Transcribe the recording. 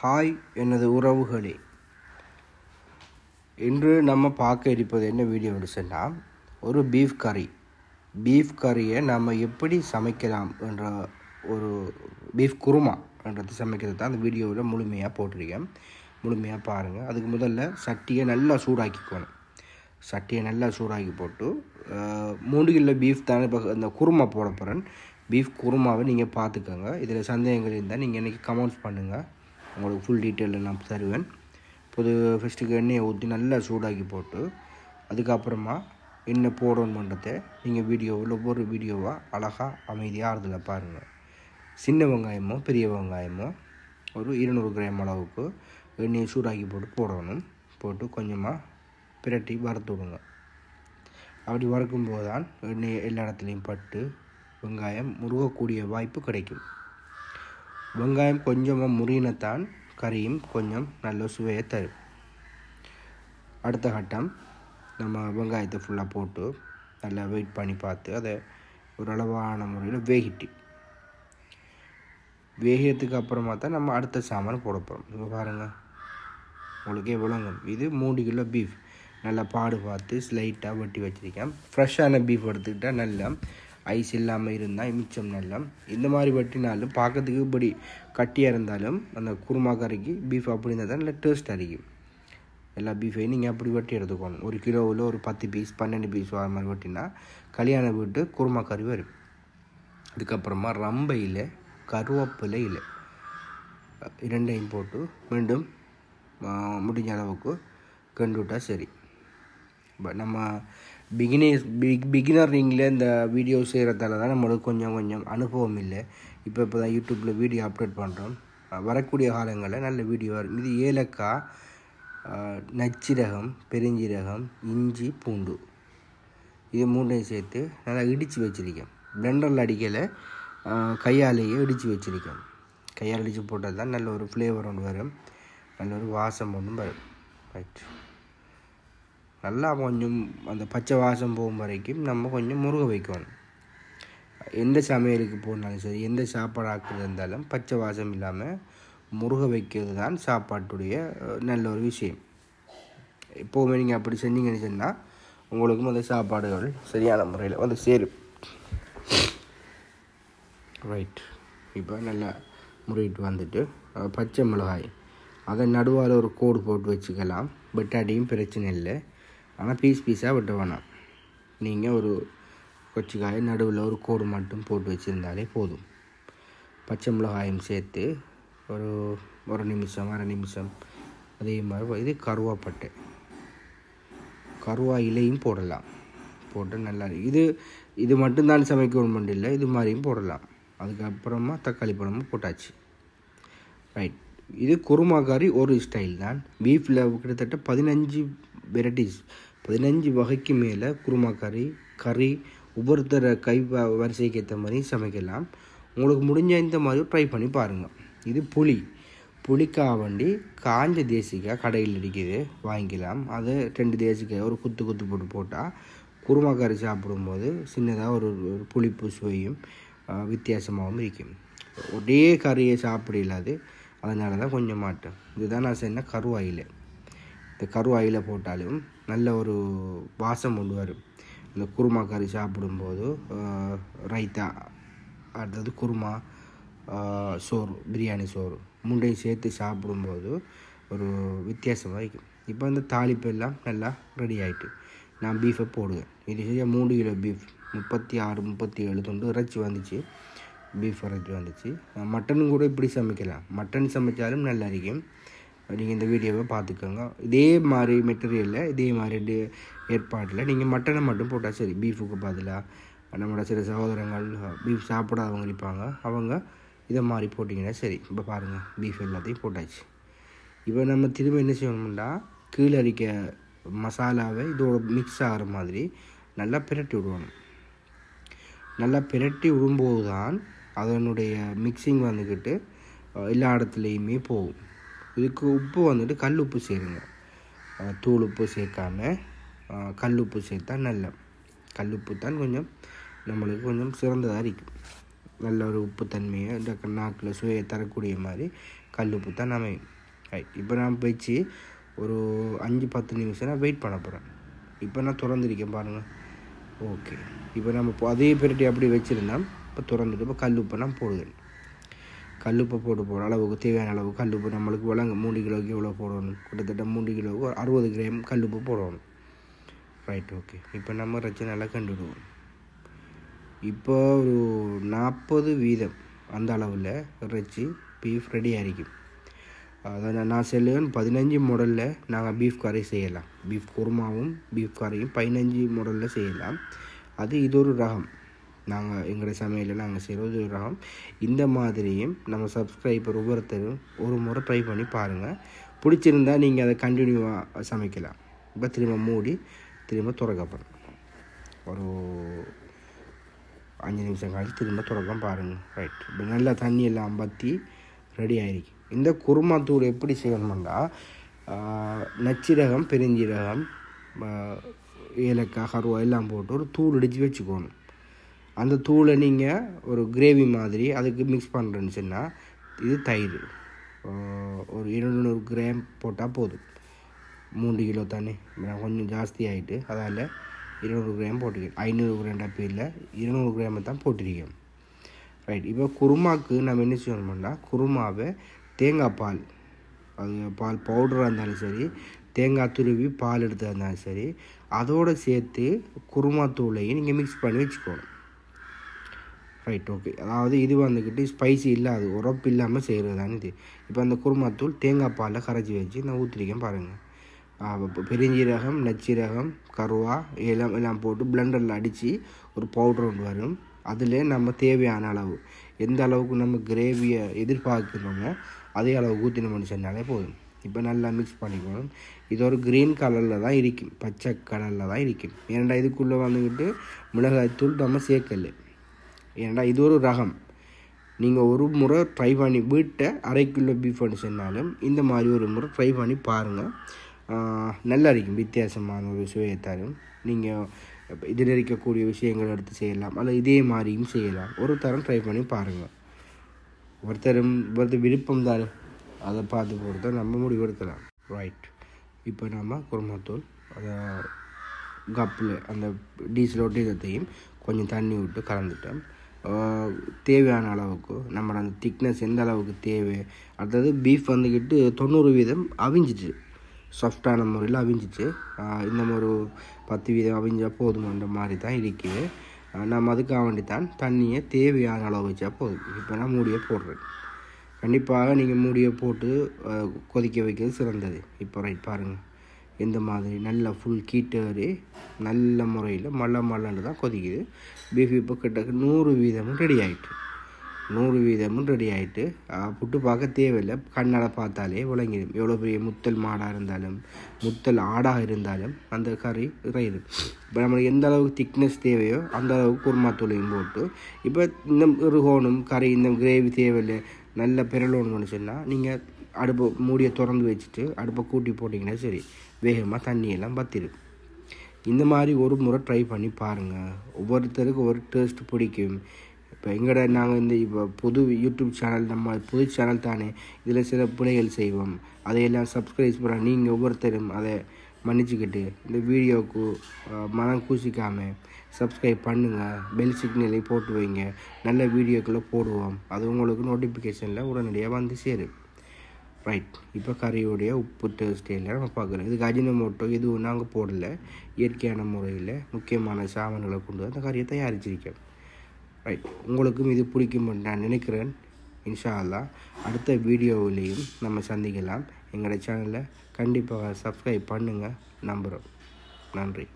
Hi எனது உறவுகளே, இன்று நம்ம பார்க்க இருப்பது என்ன வீடியோன்னு சொன்னால், ஒரு பீஃப் கறியை நம்ம எப்படி சமைக்கலாம் என்ற ஒரு பீஃப் குருமா என்றது சமைக்கிறது தான் அந்த வீடியோவில் முழுமையாக போட்டிருக்கேன். முழுமையாக பாருங்கள். அதுக்கு முதல்ல சட்டியை நல்லா சூடாக்கிக்கணும். சட்டியை நல்லா சூடாக்கி போட்டு 3 கிலோ பீஃப் தானே இப்போ அந்த குருமா போட போகிறேன். பீஃப் குருமாவை நீங்கள் பார்த்துக்கோங்க. இதில் சந்தேகங்கள் இருந்தால் நீங்கள் இன்றைக்கி கமெண்ட்ஸ் பண்ணுங்கள். உங்களுக்கு ஃபுல் டீட்டெயிலில் நான் தருவேன். ஃபஸ்ட்டுக்கு எண்ணெயை ஊற்றி நல்லா சூடாக்கி போட்டு அதுக்கப்புறமா என்ன போடணுன்றதை நீங்கள் ஒவ்வொரு வீடியோவாக அழகாக அமைதியாக ஆறுதல பாருங்கள். சின்ன வெங்காயமோ பெரிய வெங்காயமோ ஒரு 200 கிராம் அளவுக்கு எண்ணெயை சூடாக்கி போடணும். போட்டு கொஞ்சமாக பிரட்டி வறுத்து விடுங்க. அப்படி வறுக்கும்போது தான் எண்ணெய் எல்லா இடத்துலையும் பட்டு வெங்காயம் முருகக்கூடிய வாய்ப்பு கிடைக்கும். வெங்காயம் கொஞ்சமாக முறினத்தான் கறியும் கொஞ்சம் நல்ல சுவையை தரும். அடுத்த கட்டம், நம்ம வெங்காயத்தை ஃபுல்லாக போட்டு நல்லா வெயிட் பண்ணி பார்த்து அதை ஒரு அளவான முறையில் வேகிறதுக்கு அப்புறமா தான் நம்ம அடுத்த சாமான் போட போகிறோம். இப்போ பாருங்கள், உங்களுக்கே விளங்கும். இது 3 கிலோ பீஃப் நல்லா பாடு பார்த்து ஸ்லைட்டாக வெட்டி வச்சுருக்கேன். ஃப்ரெஷ்ஷான பீஃப் எடுத்துக்கிட்டால் நல்லா ஐஸ் இல்லாமல் இருந்தால் மிச்சம் நல்லா. இந்த மாதிரி வெட்டினாலும் பார்க்கறதுக்கு இப்படி கட்டியாக இருந்தாலும் அந்த குருமா கறிக்கு பீஃப் அப்படி இருந்தால் தான் நல்லா டேஸ்ட் அடிக்கும். எல்லா பீஃபையும் நீங்கள் அப்படி வெட்டி எடுத்துக்கணும். 1 கிலோவில் ஒரு 10 பீஸ் 12 பீஸ் வர மாதிரி வெட்டினா கல்யாண வீட்டு குருமா கறி வரும். அதுக்கப்புறமா ரம்பையில் கருவேப்பிலை இல்லை இரண்டையும் போட்டு மீண்டும் முடிஞ்ச அளவுக்கு கண்டு விட்டால் சரி. நம்ம பிகினரிங்கில் இந்த வீடியோ செய்கிறதால தான் நம்மளுக்கு கொஞ்சம் அனுபவம் இல்லை. இப்போ தான் யூடியூப்பில் வீடியோ அப்லோட் பண்ணுறோம். வரக்கூடிய காலங்களில் நல்ல வீடியோ வரும். இது ஏலக்காய், நச்சீரகம், பெருஞ்சீரகம், இஞ்சி, பூண்டு இது 3ஐயும் சேர்த்து நல்லா இடித்து வச்சுருக்கேன். பிளெண்டரில் அடிக்கலை, கையாலேயே இடித்து வச்சுருக்கேன். கையால் இடித்து போட்டால் தான் நல்ல ஒரு ஃப்ளேவர் ஒன்று வரும், நல்ல ஒரு வாசம் ஒன்றும் வரும். ரைட், நல்லா கொஞ்சம் அந்த பச்சை வாசம் போகும் வரைக்கும் நம்ம கொஞ்சம் முருக வைக்கணும். எந்த சமையலுக்கு போனாலும் சரி, எந்த சாப்பாடு ஆக்குறது இருந்தாலும் பச்சை வாசம் இல்லாமல் முருக வைக்கிறது தான் சாப்பாட்டுடைய நல்ல ஒரு விஷயம். எப்போவுமே நீங்கள் அப்படி செஞ்சீங்கன்னு சொன்னால் உங்களுக்கும் அந்த சாப்பாடுகள் சரியான முறையில் வந்து சேரும். ரைட், இப்போ நல்லா முறிட்டு வந்துட்டு பச்சை மிளகாய் அதை நடுவால் ஒரு கோடு போட்டு வச்சுக்கலாம். வெட்டாட்டியும் பிரச்சனை இல்லை, ஆனால் பீஸாக வெட்ட வேணாம். நீங்கள் ஒரு கொச்சிக்காயை நடுவில் ஒரு கோடு மட்டும் போட்டு வச்சுருந்தாலே போதும். பச்சை மிளகாயும் சேர்த்து ஒரு நிமிஷம் அரை நிமிஷம் அதே மாதிரி இது கருவா இலையும் போடலாம். போட்டு நல்லா இது மட்டும்தான் சமைக்கணும் இல்லை, இது மாதிரியும் போடலாம். அதுக்கப்புறமா தக்காளி பழமும் போட்டாச்சு. ரைட், இது குருமா கறி ஒரு ஸ்டைல் தான். பீஃபில் கிட்டத்தட்ட 15 வெரைட்டிஸ் 15 வகைக்கு மேலே குருமா கறி ஒவ்வொருத்தர கை வரிசைக்கு ஏற்ற மாதிரி சமைக்கலாம். உங்களுக்கு முடிஞ்ச இந்த மாதிரி ட்ரை பண்ணி பாருங்கள். இது புளிக்காக வேண்டி காஞ்ச தேசிக்காய் கடையில் அடிக்குது, வாங்கிக்கலாம். அது 2 தேசிக்காய் ஒரு குத்து போட்டால் குருமா கறி சாப்பிடும்போது சின்னதாக ஒரு புளிப்பு சுவையும் வித்தியாசமாகவும் இருக்கும். ஒரே கறியை சாப்பிட இல்லாது, அதனால தான் கொஞ்சம் மாட்டேன். இதுதான் நான் சொன்ன கருவாயில். இந்த கருவாயில் போட்டாலும் நல்ல ஒரு வாசம் கொண்டு வரும். இந்த குருமா கறி சாப்பிடும்போது ரைத்தா, அடுத்தது குருமா, சோறு, பிரியாணி சோறு 3ஐயும் சேர்த்து சாப்பிடும்போது ஒரு வித்தியாசமாக இருக்கும். இப்போ இந்த தாளிப்பு எல்லாம் நல்லா ரெடி ஆகிட்டு நான் பீஃபை போடுவேன். இது சரியாக 3 கிலோ பீஃப் 36-37 துண்டு இறைச்சி வந்துச்சு. பீஃப் இறைச்சி வந்துச்சு. மட்டனும் கூட இப்படி சமைக்கலாம். மட்டன் சமைச்சாலும் நல்லா இருக்கும். நீங்கள் இந்த வீடியோவை பார்த்துக்கோங்க. இதே மாதிரி மெட்டீரியலில் இதே மாதிரி ஏற்பாட்டில் நீங்கள் மட்டனை மட்டும் போட்டால் சரி. பீஃபுக்கு பதிலாக நம்மளோட சில சகோதரங்கள் பீஃப் சாப்பிடாதவங்க இருப்பாங்க, அவங்க இதை மாதிரி போட்டிங்கன்னா சரி. இப்போ பாருங்கள், பீஃப் எல்லாத்தையும் போட்டாச்சு. இப்போ நம்ம திரும்ப என்ன செய்யணும்னா, கீழே அடிக்க மசாலாவை இதோட மிக்ஸ் ஆகிற மாதிரி நல்லா பிரட்டி விடுவோம். நல்லா பிரட்டி விடும்போது தான் அதனுடைய மிக்சிங் வந்துக்கிட்டு எல்லா இடத்துலையுமே போகும். இதுக்கு உப்பு வந்துட்டு கல் உப்பு சேருங்க. தூள் உப்பு சேர்க்காம கல் உப்பு சேர்த்தா நல்ல. கல் உப்பு தான் கொஞ்சம் நம்மளுக்கு கொஞ்சம் சிறந்ததாக இருக்கும். நல்ல ஒரு உப்புத்தன்மையை இந்த நாக்கில் சுவையை தரக்கூடிய மாதிரி கல்லுப்பு தான் அமையும். ரைட், இப்போ நான் வச்சு ஒரு 5-10 நிமிஷம் நான் வெயிட் பண்ண போகிறேன். இப்போ நான் திறந்துருக்கேன் பாருங்கள். ஓகே, இப்போ நம்ம அதே பெருட்டி அப்படி வச்சுருந்தோம். இப்போ திறந்துட்டு இப்போ கல்லுப்பை நான் போடுவேன். கல்லுப்பை போகிற அளவுக்கு தேவையான அளவு கல்லுப்பு நம்மளுக்கு வழங்க 3 கிலோவுக்கு எவ்வளோ போடணும், கிட்டத்தட்ட 3 கிலோவுக்கு 60 கிராம் கல்லுப்பு போடணும். Right, okay. இப்போ நம்ம இறைச்சி நல்லா கண்டுவிடுவோம். இப்போ ஒரு 40% அந்த அளவில் இறைச்சி பீஃப் ரெடி ஆகிருக்கும். அதை நான் சொல்லுவேன் 15 மாடலில் நாங்கள் பீஃப் கறி செய்யலாம். பீஃப் குருமாவும் பீஃப் கறியும் 15 மாடலில் செய்யலாம். இது ஒரு ரகம். நாங்கள் எங்களுடைய சமையலில் நாங்கள் செய்கிறது ஒரு ரகம். இந்த மாதிரியும் நம்ம சப்ஸ்கிரைபர் ஒவ்வொருத்தரும் ஒரு முறை ட்ரை பண்ணி பாருங்கள். பிடிச்சிருந்தால் நீங்கள் அதை கண்டினியூவாக சமைக்கலாம். இப்போ திரும்ப மூடி திரும்ப திறக்கப்படும். ஒரு 5 நிமிஷம் கழிச்சு திரும்ப திறக்கம் பாருங்கள். ரைட், இப்போ நல்லா தண்ணியெல்லாம் பற்றி ரெடி ஆகிருக்கு. இந்த குருமா தூள் எப்படி செய்யணும்னா நச்சீரகம், பெருஞ்சீரகம், ஏலக்காய், கருவா எல்லாம் போட்டு ஒரு தூள் இடித்து வச்சுக்கணும். அந்த தூளை நீங்கள் ஒரு கிரேவி மாதிரி அதுக்கு மிக்ஸ் பண்ணுறேன்னு சொன்னால் இது தயிர் ஒரு 200 கிராம் போட்டால் போதும். 3 கிலோ தானே, கொஞ்சம் ஜாஸ்தி ஆகிட்டு அதால் 200 கிராம் போட்டுக்கேன். 500 கிராம் டப்பியில் 200 கிராமை தான் போட்டிருக்கேன். ரைட், இப்போ குருமாவுக்கு நம்ம என்ன செய்யணும்னா குருமாவை தேங்காய் பால், அது பால் பவுடராக இருந்தாலும் சரி, தேங்காய் துருவி பால் எடுத்தா இருந்தாலும் சரி, அதோடு சேர்த்து குருமா தூளையும் நீங்கள் மிக்ஸ் பண்ணி வச்சுக்கணும். Right, okay. அதாவது இது வந்துக்கிட்டு ஸ்பைசி இல்லாது உரப்பு இல்லாமல் செய்கிறது தானே இது. இப்போ அந்த குருமா தூள் தேங்காய் பாலில் கரைச்சி வச்சு நான் ஊற்றிருக்கேன் பாருங்கள். பெருஞ்சீரகம், நச்சீரகம், கருவா எல்லாம் போட்டு பிளெண்டரில் அடித்து ஒரு பவுடர் ஒன்று வரும். அதில் நம்ம தேவையான அளவு எந்த அளவுக்கு நம்ம கிரேவியை எதிர்பார்க்கணுமோ அதே அளவு ஊற்றினோம்னு சொன்னாலே போதும். இப்போ நல்லா மிக்ஸ் பண்ணிக்கணும். இது ஒரு க்ரீன் கலரில் தான் இருக்கும், பச்சை கலரில் தான் இருக்கும். ஏன்னா இதுக்குள்ளே வந்துக்கிட்டு மிளகாய்த்தூள் நம்ம சேர்க்கல. ஏன்னா இது ஒரு ரகம். நீங்கள் ஒரு முறை ட்ரை பண்ணி வீட்டை 1/2 கிலோ பீஃப் சொன்னாலும் இந்த மாதிரி ஒரு முறை ட்ரை பண்ணி பாருங்கள். நல்லா இருக்கும், வித்தியாசமான ஒரு சுவையை தரும். நீங்கள் இதில் இருக்கக்கூடிய விஷயங்கள் எடுத்து செய்யலாம், அல்லது இதே மாதிரியும் செய்யலாம். ஒரு தரம் ட்ரை பண்ணி பாருங்கள். ஒருத்தர் விருப்பம் தான், அதை பார்த்து பொறுத்த நம்ம முடிவெடுக்கலாம். ரைட், இப்போ நம்ம குருமாத்தூள் அதை கப்பில் அந்த டீசல் ஒட்டியத்தையும் கொஞ்சம் தண்ணி விட்டு கலந்துட்டோம். தேவையான அளவுக்கு நம்ம அந்த திக்னஸ் எந்த அளவுக்கு தேவை, அடுத்தது பீஃப் வந்துக்கிட்டு 90% அவிஞ்சிச்சு, சாஃப்டான முறையில் அவிஞ்சிச்சு. இன்னும் ஒரு 10% அவிஞ்சால் போதுமன்ற மாதிரி தான் இருக்குது. நம்ம அதுக்காக வேண்டித்தான் தண்ணியை தேவையான அளவு வச்சா போதும். இப்போ நான் மூடியை போடுறேன். கண்டிப்பாக நீங்கள் மூடியை போட்டு கொதிக்க வைக்கிறது சிறந்தது. இப்போ ரைட் பாருங்கள், எந்த மாதிரி நல்லா ஃபுல் கீட்டரி நல்ல முறையில் மல்லன்னு தான் கொதிக்குது. பீஃப் இப்போ கிட்ட 100% ரெடி ஆகிட்டு, 100% ரெடி ஆகிட்டு. புட்டு பார்க்க தேவையில்லை, கண்ணால் பார்த்தாலே விளங்கிடும். எவ்வளோ பெரிய முத்தல் மாடாக இருந்தாலும் முத்தல் ஆடாக இருந்தாலும் அந்த கறி இறையிடும். இப்போ நம்மளுக்கு எந்த அளவுக்கு திக்னஸ் தேவையோ அந்த அளவுக்கு குருமாத்தூளையும் போட்டு, இப்போ இந்த இருகோணும் கறி இந்த கிரேவி தேவையில்லை நல்ல பிறலோணுன்னு சொன்னால் நீங்கள் அடுப்பை மூடியை திறந்து வச்சுட்டு அடுப்பை கூட்டி போட்டிங்கன்னா சரி, வேகமாக தண்ணியெல்லாம் பற்றிடும். இந்த மாதிரி ஒரு முறை ட்ரை பண்ணி பாருங்கள். ஒவ்வொருத்தருக்கு ஒரு டேஸ்ட் பிடிக்கும். இப்போ நாங்கள் இப்போ புது யூடியூப் சேனல், நம்ம புது சேனல் தானே, இதில் சில பிழைகள் செய்வோம். அதையெல்லாம் சப்ஸ்கிரைப் பண்ண நீங்கள் ஒவ்வொருத்தரும் அதை மன்னிச்சுக்கிட்டு இந்த வீடியோவுக்கு மனம் கூசிக்காமல் சப்ஸ்கிரைப் பண்ணுங்கள். பெல் சிக்னலை போட்டு வைங்க. நல்ல வீடியோக்களை போடுவோம், அது உங்களுக்கு நோட்டிஃபிகேஷனில் உடனடியாக வந்து சேரும். ரைட், இப்போ கறியோடைய உப்பு டேஸ்ட் எல்லாம் நம்ம பார்க்குறோம். இதுக்கு அஜினமோட்டோ எதுவும் நாங்கள் போடலை. இயற்கையான முறையில் முக்கியமான சாமான்களை கொண்டு அந்த கறியை தயாரிச்சிருக்கேன். ரைட், உங்களுக்கும் இது பிடிக்கும்னு நான் நினைக்கிறேன். இன்ஷா அல்லாஹ் அடுத்த வீடியோவிலையும் நம்ம சந்திக்கலாம். எங்களோட சேனலை கண்டிப்பாக சப்ஸ்கிரைப் பண்ணுங்கள், நம்புகிறோம். நன்றி.